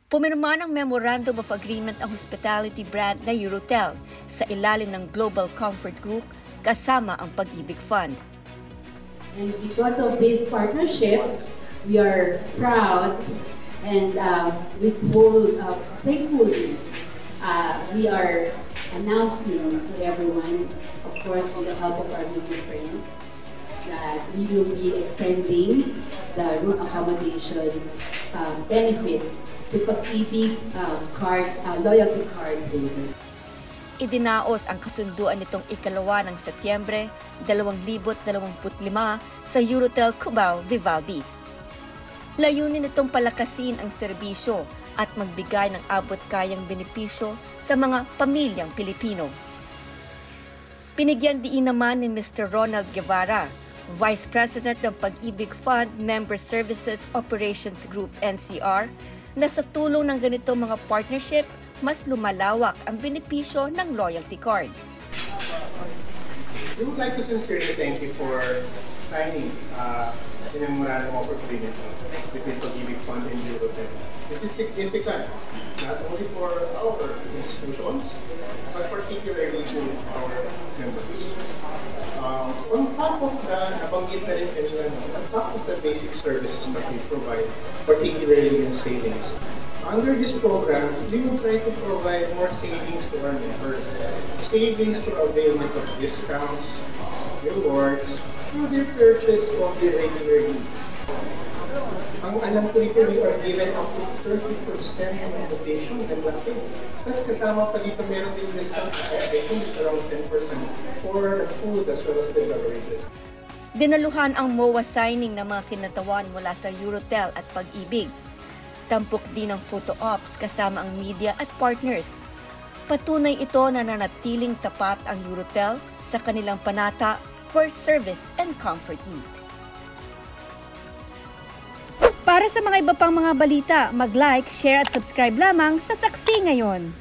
Pumirma ng Memorandum of Agreement ang hospitality brand na Eurotel sa ilalim ng Global Comfort Group kasama ang Pag-ibig Fund. And because of this partnership, we are proud and with whole thankfulness, we are announcing to everyone, of course, with the help of our media friends, that we will be extending the room accommodation benefit to Pag-ibig loyalty card holder. Idinaos ang kasunduan nitong ikalawa ng Setyembre 2025 sa Eurotel Cubao, Vivaldi. Layunin nitong palakasin ang serbisyo at magbigay ng abot-kayang benepisyo sa mga pamilyang Pilipino. Pinigyan diin naman ni Mr. Ronald Guevara, Vice President ng Pag-ibig Fund Member Services Operations Group NCR, na sa tulong ng ganitong mga partnership, mas lumalawak ang benepisyo ng loyalty card. We would like to sincerely thank you for signing the Memorandum of Agreement between Pag-ibig Fund and Eurotel. This is significant, not only for our institutions, but particularly to our members. On top of the, nabanggit na rin kanina, on top of the basic services that we provide, particularly in savings. Under this program, we will try to provide more savings to our members. Savings through availment of discounts, rewards, through their purchase of their regular needs. Ang alam ko dito, we are given up to 30% ng invitation and laki. Tapos kasama pa dito meron din discount. I think it's around 10% for the food as well as the beverages. Dinaluhan ang MOA signing ng mga kinatawan mula sa Eurotel at Pag-ibig. Tampok din ang photo ops kasama ang media at partners. Patunay ito na nanatiling tapat ang Eurotel sa kanilang panata for service and comfort need. Para sa mga iba pang mga balita, mag-like, share at subscribe lamang sa Saksi Ngayon.